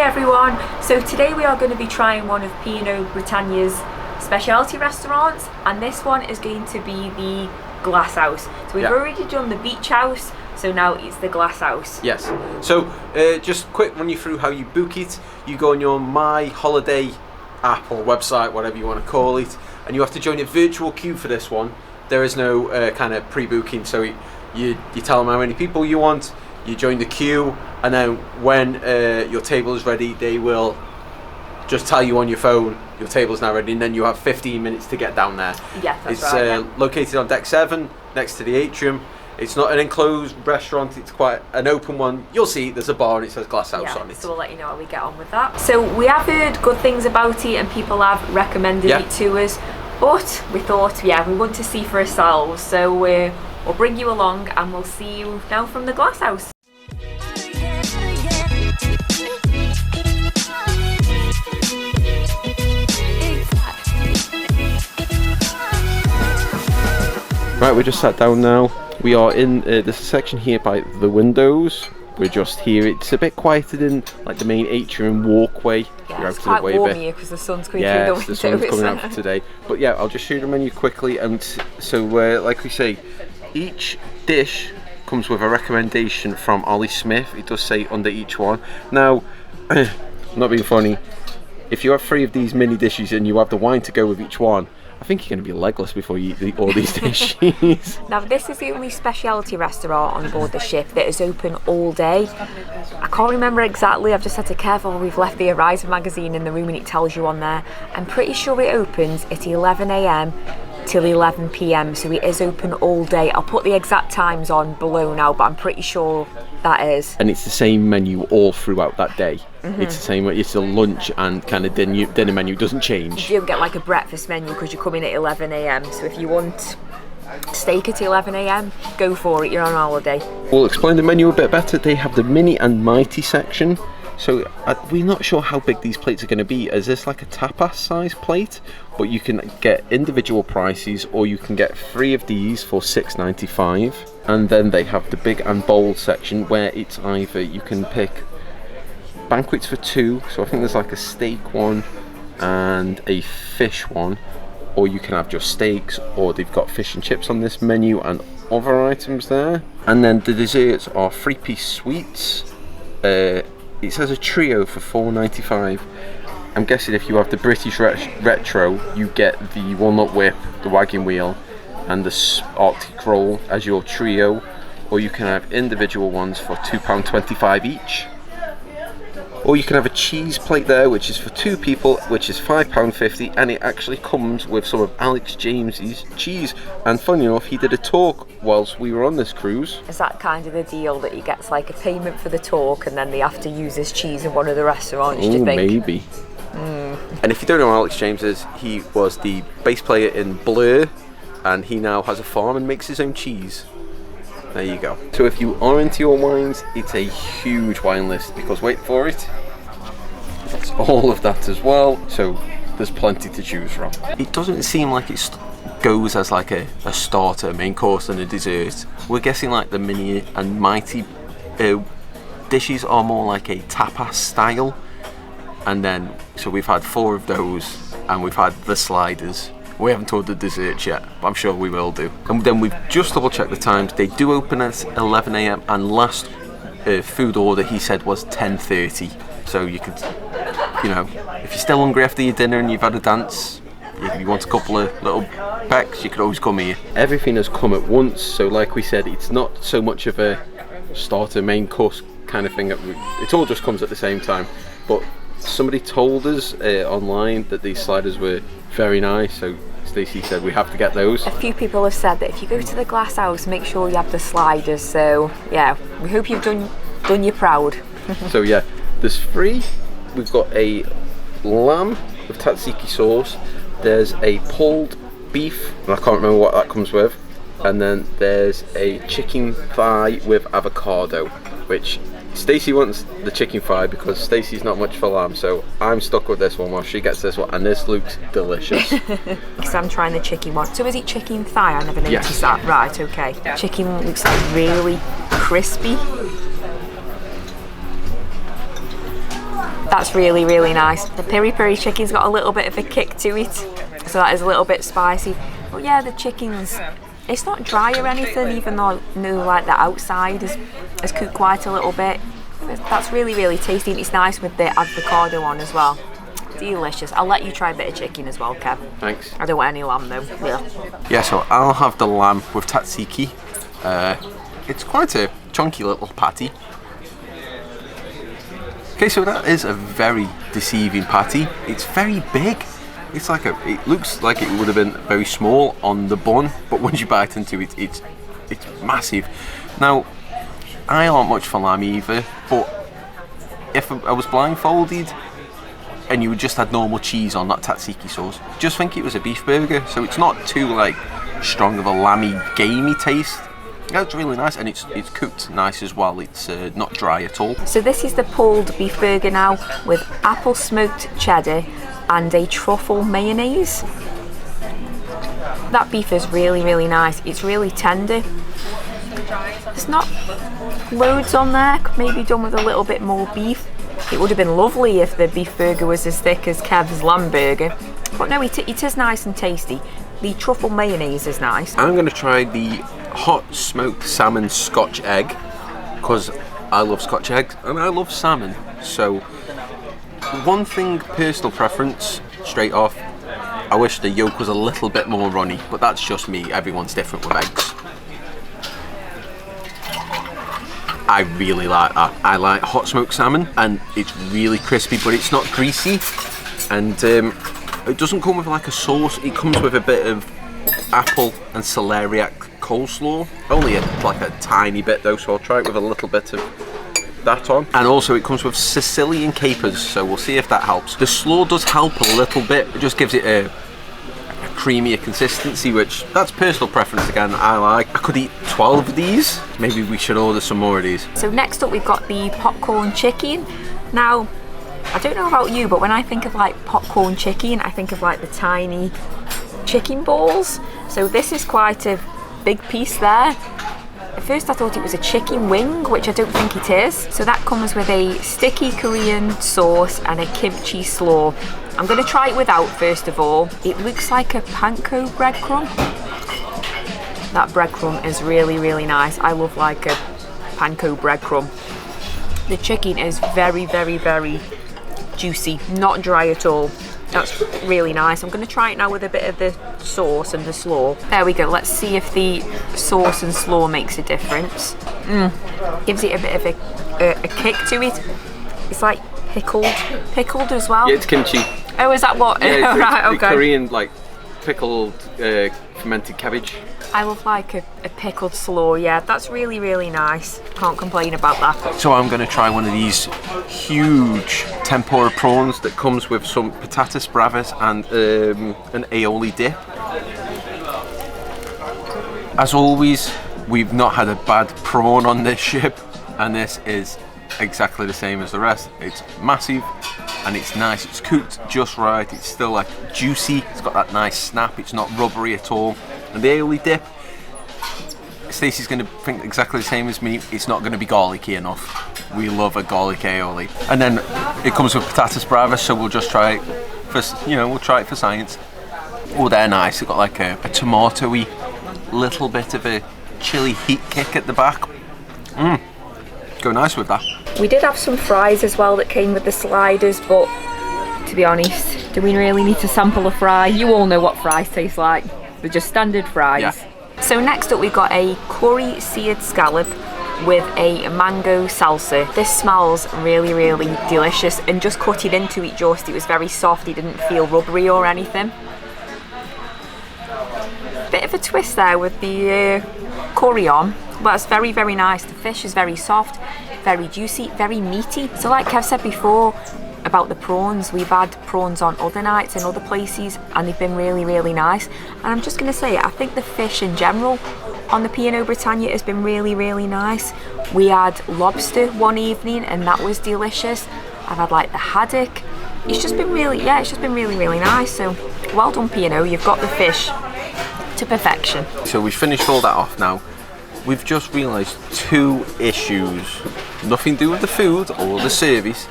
everyone, so today we are going to be trying one of P&O Britannia's specialty restaurants, and this one is going to be the glass house. So we've already done the beach house, so now it's the glass house. Yes, so just quick run you through how you book it. You go on your My Holiday app or website, whatever you want to call it, and you have to join a virtual queue for this one. There is no kind of pre-booking, so you tell them how many people you want, you join the queue, and then when your table is ready, they will just tell you on your phone your table is now ready, and then you have 15 minutes to get down there. Yeah, that's it's right. Located on deck 7 next to the atrium. It's not an enclosed restaurant, it's quite an open one. You'll see there's a bar and it says glass house on it. So we'll let you know how we get on with that. So we have heard good things about it and people have recommended it to us, but we thought, we want to see for ourselves. So we'll bring you along and we'll see you now from the glass house. Right, we just sat down now. We are in there's a section here by the windows. We're just here. It's a bit quieter than like the main atrium walkway. Yeah, it's quite warm here because the sun's coming through the windows. The sun's coming out for today. But yeah, I'll just show you the menu quickly. And so, like we say, each dish comes with a recommendation from Ollie Smith. It does say under each one. Now, not being funny, if you have 3 of these mini dishes and you have the wine to go with each one, I think you're going to be legless before you eat all these dishes. Now this is the only specialty restaurant on board the ship that is open all day. I can't remember exactly, I've just had to careful, we've left the Horizon magazine in the room and it tells you on there. I'm pretty sure it opens at 11 AM till 11 PM, so it is open all day. I'll put the exact times on below now, but I'm pretty sure that is. And it's the same menu all throughout that day. It's the same, it's a lunch and kind of dinner menu, doesn't change. You don't get like a breakfast menu because you come in at 11 AM, so if you want steak at 11 AM, go for it, you're on holiday. We'll explain the menu a bit better. They have the mini and mighty section. So we're not sure how big these plates are going to be. Is this like a tapas size plate? But you can get individual prices, or you can get 3 of these for $6.95. And then they have the big and bold section where it's either you can pick banquets for 2. So I think there's like a steak one and a fish one, or you can have just steaks, or they've got fish and chips on this menu and other items there. And then the desserts are 3-piece sweets. It says a trio for $4.95. I'm guessing if you have the British retro, you get the walnut whip, the wagon wheel, and the Arctic roll as your trio, or you can have individual ones for £2.25 each. Or you can have a cheese plate there, which is for 2 people, which is £5.50, and it actually comes with some of Alex James's cheese. And funny enough, he did a talk whilst we were on this cruise. Is that kind of the deal, that he gets like a payment for the talk and then they have to use his cheese in one of the restaurants, do you think? Maybe. And if you don't know who Alex James is, he was the bass player in Blur, and he now has a farm and makes his own cheese. There you go. So if you are into your wines, it's a huge wine list, because wait for it, that's all of that as well. So there's plenty to choose from. It doesn't seem like it goes as like a starter, main course and a dessert. We're guessing like the mini and mighty dishes are more like a tapas style. And then, so we've had 4 of those, and we've had the sliders. We haven't ordered desserts yet, but I'm sure we will do. And then we've just double checked the times. They do open at 11 AM, and last food order he said was 10:30. So you could, if you're still hungry after your dinner and you've had a dance, if you want a couple of little pecks, you could always come here. Everything has come at once, so like we said, it's not so much of a starter, main course kind of thing. It all just comes at the same time. But somebody told us online that these sliders were very nice, so Stacey said we have to get those. A few people have said that if you go to the glass house, make sure you have the sliders, so yeah, we hope you've done you proud. So yeah, there's 3. We've got a lamb with tzatziki sauce, there's a pulled beef, and I can't remember what that comes with, and then there's a chicken thigh with avocado, which Stacey wants the chicken thigh because Stacey's not much for lamb, so I'm stuck with this one while she gets this one, and this looks delicious. Because I'm trying the chicken one. So is it chicken thigh? I never noticed that. Right, okay. Chicken looks like really crispy. That's really, really nice. The peri-peri chicken's got a little bit of a kick to it, so that is a little bit spicy. But yeah, the chicken's, it's not dry or anything, even though like the outside is cooked quite a little bit. That's really, really tasty, and it's nice with the avocado on as well. Delicious. I'll let you try a bit of chicken as well, Kev. Thanks. I don't want any lamb though. Yeah, so I'll have the lamb with tzatziki. It's quite a chunky little patty. Okay, so that is a very deceiving patty. It's very big. It's like it looks like it would have been very small on the bun, but once you bite into it, it's massive. Now, I aren't much for lamb either, but if I was blindfolded and you just had normal cheese on that tzatziki sauce, just think it was a beef burger, so it's not too like strong of a lammy, gamey taste. Yeah, it's really nice, and it's cooked nice as well. It's not dry at all. So this is the pulled beef burger now with apple smoked cheddar and a truffle mayonnaise. That beef is really, really nice. It's really tender. There's not loads on there. Could maybe done with a little bit more beef. It would have been lovely if the beef burger was as thick as Kev's lamb burger. But no, it is nice and tasty. The truffle mayonnaise is nice. I'm going to try the hot smoked salmon Scotch egg, because I love Scotch eggs and I love salmon. So one thing, personal preference, straight off, I wish the yolk was a little bit more runny, but that's just me. Everyone's different with eggs. I really like that. I like hot smoked salmon, and it's really crispy, but it's not greasy, and it doesn't come with like a sauce. It comes with a bit of apple and celeriac coleslaw. Only like a tiny bit though, so I'll try it with a little bit of that on. And also it comes with Sicilian capers, so we'll see if that helps. The slaw does help a little bit. It just gives it a creamier consistency, which that's personal preference again. I like. I could eat 12 of these. Maybe we should order some more of these. So next up we've got the popcorn chicken. Now, I don't know about you, but when I think of like popcorn chicken, I think of like the tiny chicken balls. So this is quite a big piece there. At first I thought it was a chicken wing, which I don't think it is. So that comes with a sticky Korean sauce and a kimchi slaw. I'm going to try it without first of all. It looks like a panko breadcrumb. That breadcrumb is really, really nice. I love like a panko breadcrumb. The chicken is very, very, very juicy, not dry at all. That's really nice. I'm going to try it now with a bit of the sauce and the slaw. There we go. Let's see if the sauce and slaw makes a difference. Gives it a bit of a kick to it. It's like pickled as well. Yeah, it's kimchi. Oh, is that what? Yeah, it's right, okay. Korean like pickled fermented cabbage. I love like a pickled slaw. Yeah, that's really, really nice. Can't complain about that. So I'm going to try one of these huge tempura prawns that comes with some patatas bravas and an aioli dip. As always, we've not had a bad prawn on this ship, and this is exactly the same as the rest. It's massive and it's nice. It's cooked just right. It's still like juicy. It's got that nice snap. It's not rubbery at all. And the aioli dip, Stacey's going to think exactly the same as me. It's not going to be garlicky enough. We love a garlic aioli. And then it comes with patatas bravas, so we'll just try it for, we'll try it for science. Oh, they're nice. They've got like a tomatoey, little bit of a chili heat kick at the back. Go nice with that. We did have some fries as well that came with the sliders, but to be honest, do we really need to sample a fry? You all know what fries taste like. They're just standard fries. Yeah. So next up we've got a curry seared scallop with a mango salsa. This smells really, really delicious, and just cutting into it, it was very soft. It didn't feel rubbery or anything. Bit of a twist there with the curry on, but it's very, very nice. The fish is very soft, very juicy, very meaty. So like Kev said before about the prawns, we've had prawns on other nights in other places and they've been really, really nice. And I'm just going to say, I think the fish in general on the P&O Britannia has been really, really nice. We had lobster one evening and that was delicious. I've had like the haddock. It's just been really, really nice. So well done, P&O, you've got the fish to perfection. So we've finished all that off now. We've just realised two issues, nothing to do with the food or the service.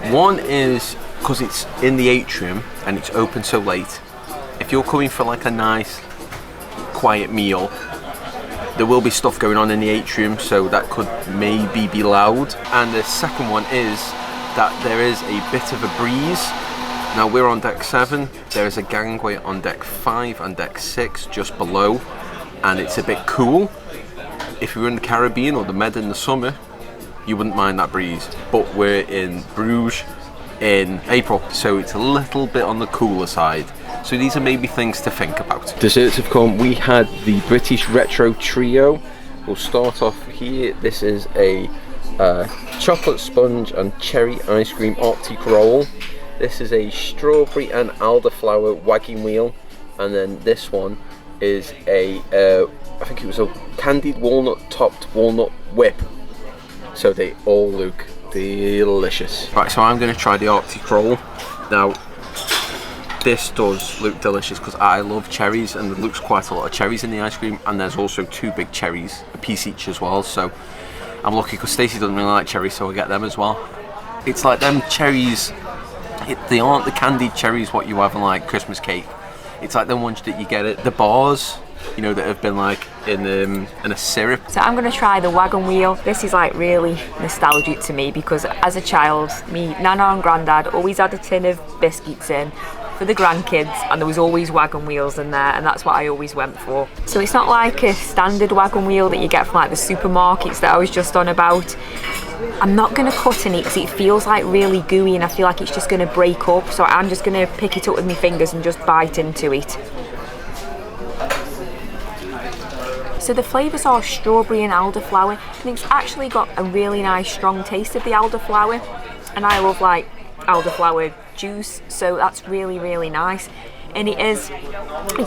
One is because it's in the atrium and it's open so late. If you're coming for like a nice, quiet meal, there will be stuff going on in the atrium, so that could maybe be loud. And the second one is that there is a bit of a breeze. Now we're on deck 7, there is a gangway on deck 5 and deck 6 just below, and it's a bit cool. If you were in the Caribbean or the Med in the summer, you wouldn't mind that breeze. But we're in Bruges in April, so it's a little bit on the cooler side. So these are maybe things to think about. Desserts have come. We had the British Retro Trio. We'll start off here. This is a chocolate sponge and cherry ice cream Arctic roll. This is a strawberry and elderflower wagging wheel, and then this one is a I think it was a candied walnut topped walnut whip. So they all look delicious. Right, so I'm going to try the Arctic roll. Now this does look delicious because I love cherries, and there looks quite a lot of cherries in the ice cream, and there's also 2 big cherries, a piece each as well. So I'm lucky because Stacey doesn't really like cherries, so I get them as well. It's like them cherries. They aren't the candied cherries what you have in like Christmas cake. It's like the ones that you get at the bars, you know, that have been like in a syrup. So I'm going to try the wagon wheel. This is like really nostalgic to me because as a child, me Nana and Grandad always had a tin of biscuits in for the grandkids, and there was always wagon wheels in there, and that's what I always went for. So it's not like a standard wagon wheel that you get from like the supermarkets that I was just on about. I'm not going to cut in it because it feels like really gooey and I feel like it's just going to break up, so I'm just going to pick it up with my fingers and just bite into it. So the flavours are strawberry and elderflower, and it's actually got a really nice strong taste of the elderflower, and I love like elderflower juice, so that's really, really nice. And it's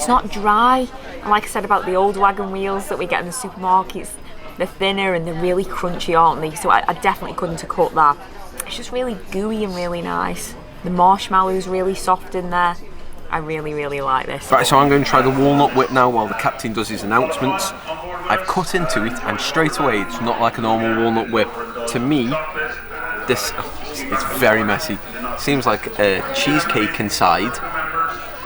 not dry, and like I said about the old wagon wheels that we get in the supermarkets, they're thinner and they're really crunchy, aren't they? So I definitely couldn't have cut that. It's just really gooey and really nice. The marshmallow's really soft in there. I really, really like this. Right, so I'm going to try the walnut whip now while the captain does his announcements. I've cut into it, and straight away it's not like a normal walnut whip. To me, it's very messy. Seems like a cheesecake inside.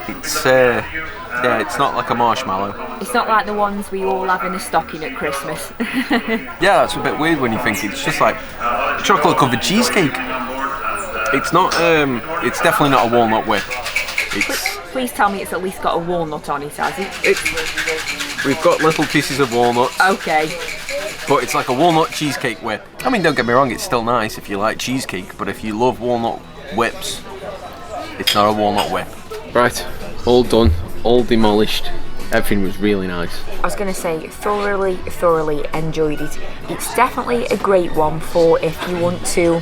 It's not like a marshmallow. It's not like the ones we all have in a stocking at Christmas. Yeah, that's a bit weird when you think it's just like chocolate covered cheesecake. It's not. It's definitely not a walnut whip. Please tell me it's at least got a walnut on it, has it? We've got little pieces of walnut. Okay. But it's like a walnut cheesecake whip. I mean, don't get me wrong, it's still nice if you like cheesecake, but if you love walnut whips, it's not a walnut whip. Right, all done, all demolished. Everything was really nice. I was going to say, thoroughly enjoyed it. It's definitely a great one for if you want to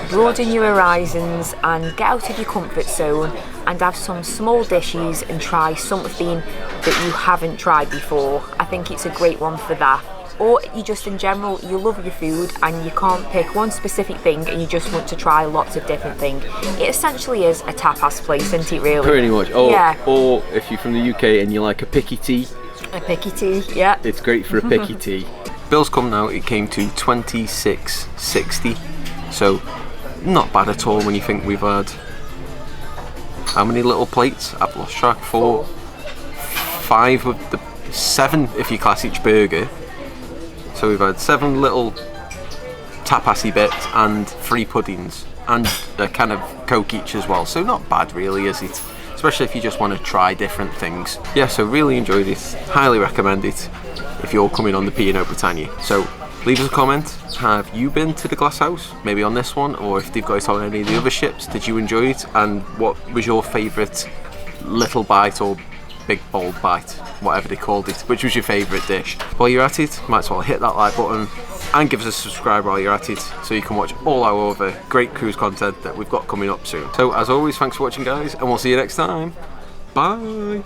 broaden your horizons and get out of your comfort zone and have some small dishes and try something that you haven't tried before. I think it's a great one for that. Or you just in general, you love your food and you can't pick one specific thing and you just want to try lots of different things. It essentially is a tapas place, isn't it really? Pretty much. Or if you're from the UK and you like a picky tea. A picky tea, yeah. It's great for a picky tea. Bill's come now, it came to $26.60. So not bad at all when you think we've had how many little plates? I've lost track. 4, 5 of the 7 if you class each burger. So we've had 7 little tapasy bits and 3 puddings and a can of Coke each as well. So not bad really, is it? Especially if you just want to try different things. Yeah, so really enjoyed it. Highly recommend it if you're coming on the P&O Britannia. So leave us a comment. Have you been to the Glass House? Maybe on this one, or if they've got it on any of the other ships, did you enjoy it? And what was your favourite little bite or big bold bite, whatever they called it? Which was your favourite dish? While you're at it, might as well hit that like button and give us a subscribe while you're at it, so you can watch all our other great cruise content that we've got coming up soon. So as always, thanks for watching guys, and we'll see you next time. Bye.